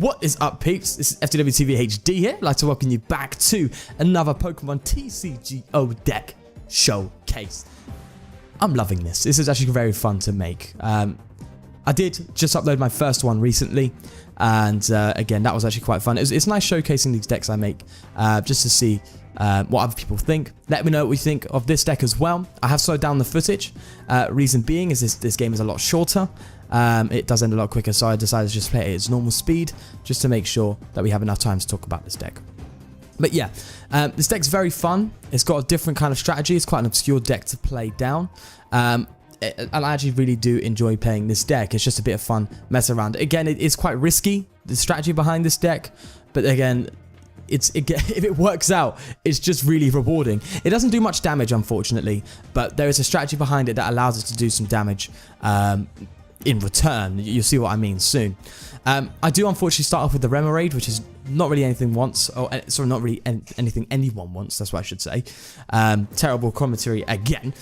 What is up, peeps? This is FTWTV HD here. I'd like to welcome you back to another Pokemon TCGO deck showcase. I'm loving this. This is actually very fun to make. I did just upload my first one recently, and again, that was actually quite fun. It's nice showcasing these decks I make, just to see what other people think. Let me know what you think of this deck as well. I have slowed down the footage. Reason being is this game is a lot shorter. It does end a lot quicker, so I decided to just play it at its normal speed, just to make sure that we have enough time to talk about this deck. But yeah, this deck's very fun. It's got a different kind of strategy. It's quite an obscure deck to play down. And I actually really do enjoy playing this deck. It's just a bit of fun, mess around. Again, it is quite risky, the strategy behind this deck. But again, if it works out, it's just really rewarding. It doesn't do much damage, unfortunately, but there is a strategy behind it that allows it to do some damage in return. You'll see what I mean soon. I do unfortunately start off with the Remoraid, which is not really anything wants, or sorry, not really anything anyone wants, that's what I should say. Terrible commentary again.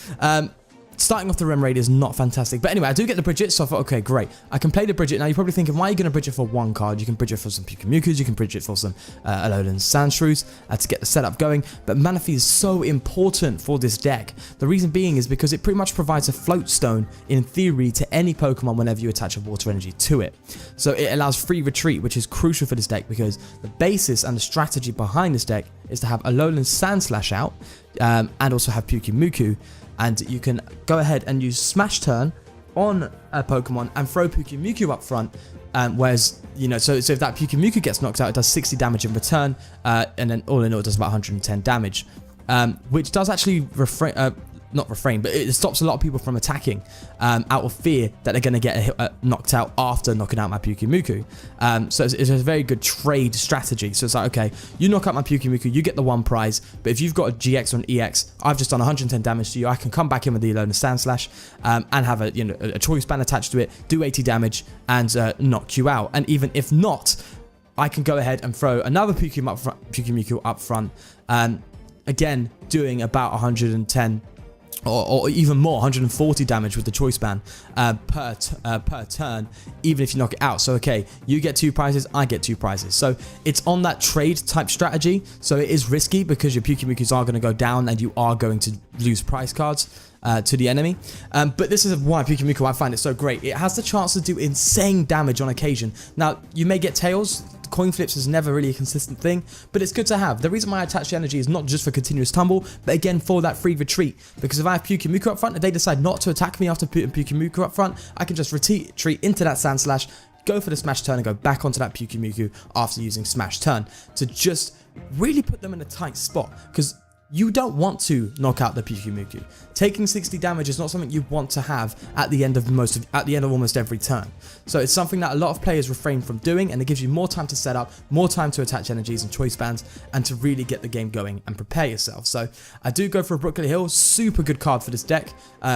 Starting off the Remoraid is not fantastic. But anyway, I do get the Bridget, so I thought, okay, great. I can play the Bridget. Now, you're probably thinking, why are you going to Bridget for one card? You can Bridget for some Pyukumukus, you can Bridget for some Alolan Sandshrews to get the setup going. But Manaphy is so important for this deck. The reason being is because it pretty much provides a float stone, in theory, to any Pokemon whenever you attach a water energy to it. So it allows free retreat, which is crucial for this deck because the basis and the strategy behind this deck is to have Alolan Sandslash out and also have Pyukumuku. And you can go ahead and use Smash Turn on a Pokemon and throw Pyukumuku up front. Whereas, you know, so if that Pyukumuku gets knocked out, it does 60 damage in return. And then all in all, it does about 110 damage. Which does actually not refrain, but it stops a lot of people from attacking out of fear that they're going to get knocked out after knocking out my Pyukumuku. So it's a very good trade strategy. So it's like, okay, you knock out my Pyukumuku, you get the one prize, but if you've got a GX or an EX, I've just done 110 damage to you, I can come back in with the Alolan Sandslash and have a choice band attached to it, do 80 damage, and knock you out. And even if not, I can go ahead and throw another Pyukumuku up front, again, doing about 110 or even more, 140 damage with the choice band per turn, even if you knock it out. So okay, you get 2 prizes, I get 2 prizes. So it's on that trade type strategy. So it is risky because your Pyukumukus are going to go down and you are going to lose prize cards to the enemy. But this is why Pyukumuku, I find it so great. It has the chance to do insane damage on occasion. Now, you may get tails. Coin flips is never really a consistent thing, but it's good to have. The reason why I attach the energy is not just for continuous tumble, but again for that free retreat. Because if I have Pyukumuku up front, if they decide not to attack me after putting Pyukumuku up front, I can just retreat into that Sandslash, go for the Smash Turn and go back onto that Pyukumuku after using Smash Turn to just really put them in a tight spot. Because you don't want to knock out the Pyukumuku. Taking 60 damage is not something you want to have at the end of almost every turn. So it's something that a lot of players refrain from doing, and it gives you more time to set up, more time to attach energies and choice bands, and to really get the game going and prepare yourself. So I do go for a Brooklyn Hill, super good card for this deck.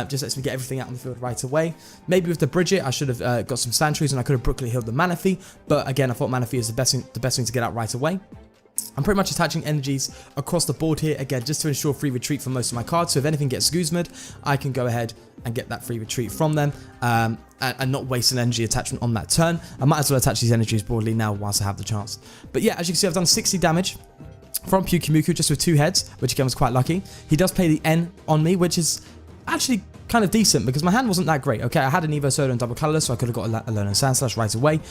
Just lets me get everything out on the field right away. Maybe with the Bridget, I should have got some Sandshrews and I could have Brooklyn Hilled the Manaphy, but again, I thought Manaphy is the best thing to get out right away. I'm pretty much attaching energies across the board here, again, just to ensure free retreat for most of my cards. So if anything gets Guzma'd, I can go ahead and get that free retreat from them and not waste an energy attachment on that turn. I might as well attach these energies broadly now whilst I have the chance. But yeah, as you can see, I've done 60 damage from Pyukumuku just with 2 heads, which again was quite lucky. He does play the N on me, which is actually kind of decent because my hand wasn't that great. Okay, I had an Evo Soda and double colorless, so I could have got a Alolan Sandslash right away.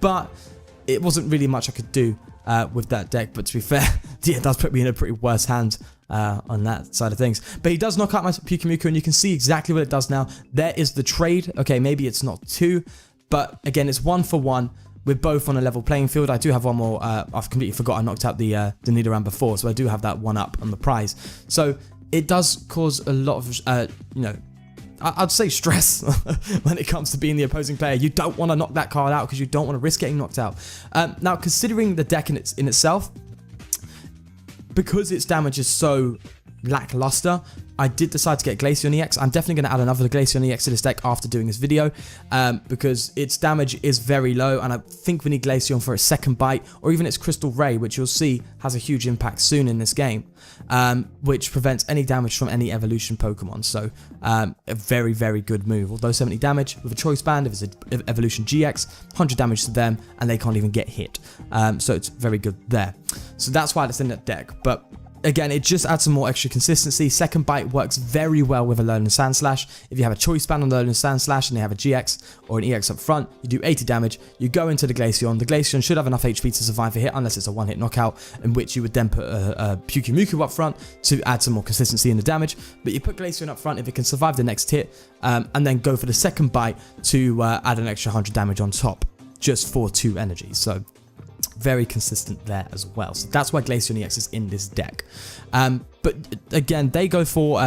But it wasn't really much I could do with that deck, but to be fair, yeah, it does put me in a pretty worse hand on that side of things. But he does knock out my Pyukumuku, and you can see exactly what it does now. There is the trade. Okay, maybe it's not 2, but again, it's 1 for 1. We're both on a level playing field. I do have one more. I've completely forgot I knocked out the Nidoran before, so I do have that one up on the prize. So it does cause a lot of, I'd say stress when it comes to being the opposing player. You don't want to knock that card out because you don't want to risk getting knocked out. Now, considering the deck in itself, because its damage is so lackluster, I did decide to get Glaceon EX. I'm definitely going to add another Glaceon EX to this deck after doing this video, because its damage is very low, and I think we need Glaceon for its second bite, or even its Crystal Ray, which you'll see has a huge impact soon in this game, which prevents any damage from any evolution Pokemon. So a very, very good move. Although 70 damage with a Choice Band, if it's an Evolution GX, 100 damage to them, and they can't even get hit. So it's very good there. So that's why it's in that deck. But again, it just adds some more extra consistency. Second Bite works very well with Alolan Sandslash. If you have a Choice Band on Alolan Sandslash and they have a GX or an EX up front, you do 80 damage, you go into the Glaceon. The Glaceon should have enough HP to survive a hit, unless it's a one-hit knockout, in which you would then put a Pyukumuku up front to add some more consistency in the damage. But you put Glaceon up front if it can survive the next hit, and then go for the second bite to add an extra 100 damage on top, just for 2 energies. So very consistent there as well. So that's why Glaceon EX is in this deck. But again, they go for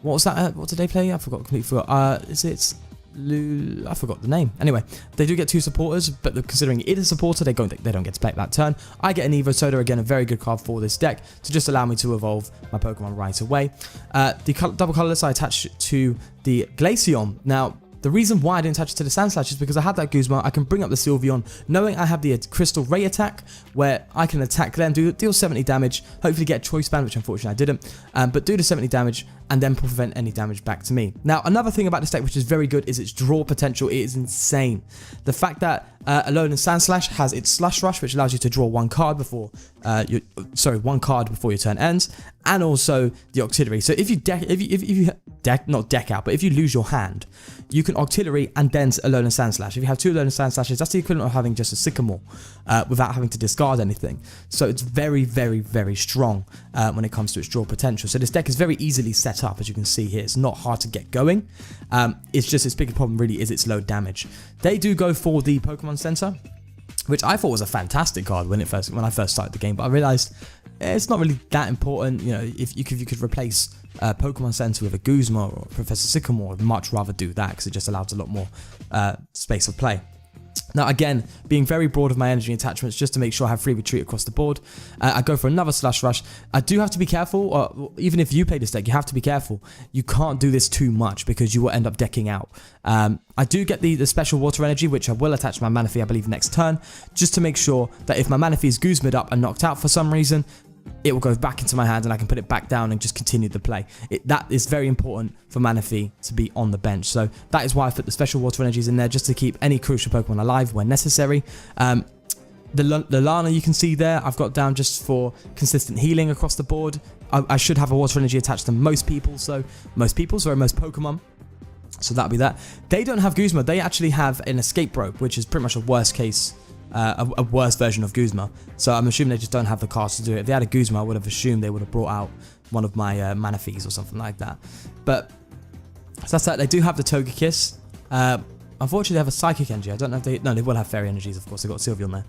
what was that? What did they play? I forgot. Completely forgot. I forgot the name. Anyway, they do get 2 supporters, but considering it is a supporter, they don't get to play it that turn. I get an Evo Soda, again a very good card for this deck to just allow me to evolve my Pokemon right away. The double colorless I attach to the Glaceon. Now, the reason why I didn't attach it to the Sandslash is because I had that Guzma. I can bring up the Sylveon, knowing I have the Crystal Ray attack, where I can attack them, deal 70 damage, hopefully get a Choice Band, which unfortunately I didn't, but do the 70 damage, and then prevent any damage back to me. Now, another thing about this deck which is very good is its draw potential. It is insane. The fact that Alolan Sandslash has its Slush Rush, which allows you to draw one card before your turn ends, and also the Octillery. So if you lose your hand, you can Octillery and then Alolan Sandslash. If you have 2 Alolan Sandslashes, that's the equivalent of having just a Sycamore without having to discard anything. So it's very, very, very strong when it comes to its draw potential. So this deck is very easily set up, as you can see here. It's not hard to get going. It's just its biggest problem really is its low damage. They do go for the Pokemon Center, which I thought was a fantastic card when I first started the game, but I realized it's not really that important. You know, if you could replace Pokemon Center with a Guzma or Professor Sycamore, I'd much rather do that because it just allows a lot more space of play. Now again, being very broad of my energy attachments just to make sure I have free retreat across the board, I go for another Slush Rush. I do have to be careful, even if you play this deck, you have to be careful. You can't do this too much because you will end up decking out. I do get the special water energy, which I will attach to my Manaphy, I believe, next turn, just to make sure that if my Manaphy is Guzma'd up and knocked out for some reason, it will go back into my hand and I can put it back down and just continue the play. That is very important for Manaphy to be on the bench. So that is why I put the special water energies in there, just to keep any crucial Pokemon alive when necessary. The Lana you can see there, I've got down just for consistent healing across the board. I should have a water energy attached to most Pokemon. So that'll be that. They don't have Guzma. They actually have an Escape Rope, which is pretty much a worst case, a worse version of Guzma. So I'm assuming they just don't have the cards to do it. If they had a Guzma, I would have assumed they would have brought out one of my Manaphy's or something like that. But so that's that. They do have the Togekiss. Unfortunately, they have a Psychic Energy. I don't know if they... No, they will have Fairy Energies, of course. They've got Sylveon there.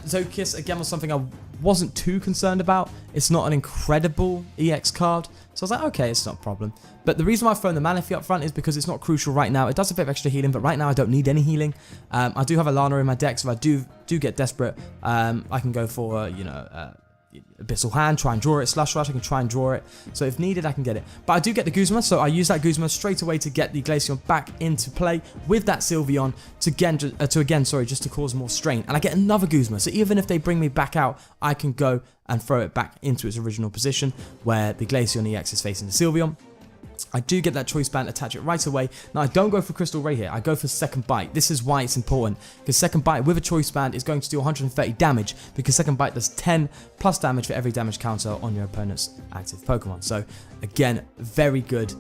The Togekiss, again, was something I wasn't too concerned about. It's not an incredible EX card. So I was like, okay, it's not a problem. But the reason why I've thrown the Manaphy up front is because it's not crucial right now. It does a bit of extra healing, but right now I don't need any healing. I do have a Lana in my deck, so if I do get desperate, I can go for, Abyssal Hand, try and draw it. Slush Rush, I can try and draw it. So if needed, I can get it. But I do get the Guzma, so I use that Guzma straight away to get the Glaceon back into play with that Sylveon just to cause more strain. And I get another Guzma, so even if they bring me back out, I can go and throw it back into its original position where the Glaceon EX is facing the Sylveon. I do get that Choice Band, attach it right away. Now, I don't go for Crystal Ray here. I go for Second Bite. This is why it's important, because Second Bite with a Choice Band is going to do 130 damage, because Second Bite does 10 plus damage for every damage counter on your opponent's active Pokemon. So, again, very good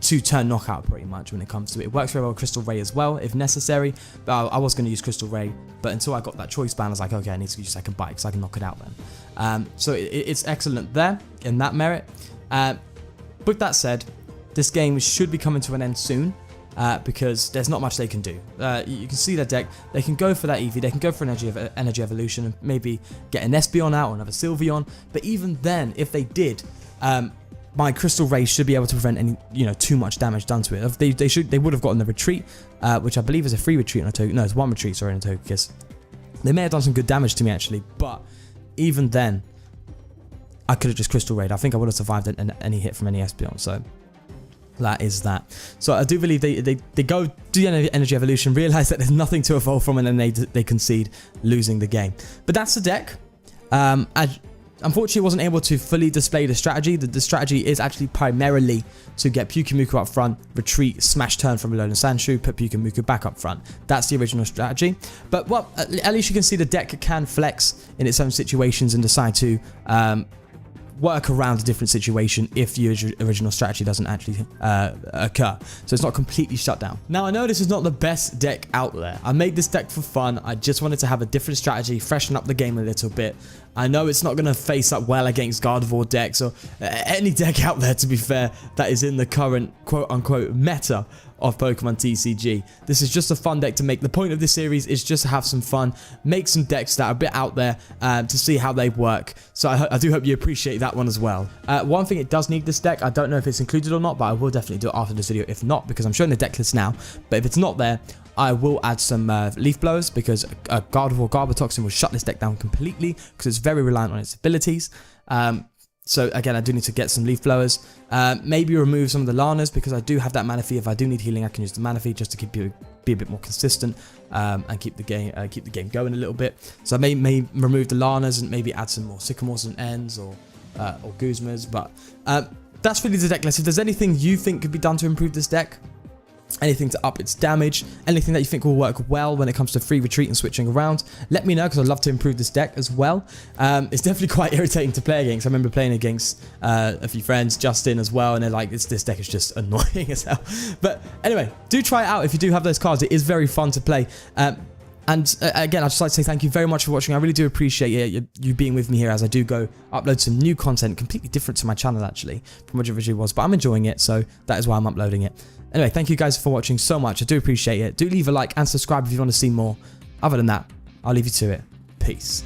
two-turn knockout pretty much when it comes to it. It works very well with Crystal Ray as well, if necessary. But I was going to use Crystal Ray, but until I got that Choice Band, I was like, okay, I need to use Second Bite because I can knock it out then. So it's excellent there in that merit. With that said, this game should be coming to an end soon because there's not much they can do. You can see their deck. They can go for that Eevee. They can go for an Energy Evolution and maybe get an Espeon out or another Sylveon. But even then, if they did, my Crystal Ray should be able to prevent any, too much damage done to it. They would have gotten the retreat, which I believe is a free retreat on a Togekiss. No, it's one retreat, sorry, on a Togekiss. They may have done some good damage to me actually, but even then, I could have just Crystal Raid. I think I would have survived any hit from any Espeon. So that is that. So I do believe they go do the energy evolution, realize that there's nothing to evolve from, and then they concede, losing the game. But that's the deck. Unfortunately, wasn't able to fully display the strategy. The strategy is actually primarily to get Pyukumuku up front, retreat, smash turn from Alolan Sandshoe, put Pyukumuku back up front. That's the original strategy. But well, at least you can see the deck can flex in its own situations and decide to work around a different situation if your original strategy doesn't actually occur. So it's not completely shut down. Now, I know this is not the best deck out there. I made this deck for fun. I just wanted to have a different strategy, freshen up the game a little bit. I know it's not going to face up well against Gardevoir decks or any deck out there, to be fair, that is in the current quote-unquote meta of Pokemon TCG. This is just a fun deck to make. The point of this series is just to have some fun, make some decks that are a bit out there to see how they work. So I do hope you appreciate that one as well. One thing, it does need this deck. I don't know if it's included or not, but I will definitely do it after this video if not, because I'm showing the deck list now. But if it's not there, I will add some Leaf Blowers, because Gardevoir Garbotoxin will shut this deck down completely because it's very reliant on its abilities. So again, I do need to get some Leaf Blowers. Maybe remove some of the Lanas, because I do have that Manaphy. If I do need healing, I can use the Manaphy just to be a bit more consistent and keep the game going a little bit. So I may remove the Lanas and maybe add some more Sycamores and Ends or Guzmas. But that's really the deck list. If there's anything you think could be done to improve this deck, anything to up its damage, anything that you think will work well when it comes to free retreat and switching around, let me know, because I'd love to improve this deck as well. It's definitely quite irritating to play against. I remember playing against a few friends, Justin as well, and they're like, this deck is just annoying as hell. But anyway, do try it out if you do have those cards. It is very fun to play. And again, I'd just like to say thank you very much for watching. I really do appreciate you being with me here as I do go upload some new content, completely different to my channel actually, from what it originally was. But I'm enjoying it, so that is why I'm uploading it. Anyway, thank you guys for watching so much. I do appreciate it. Do leave a like and subscribe if you want to see more. Other than that, I'll leave you to it. Peace.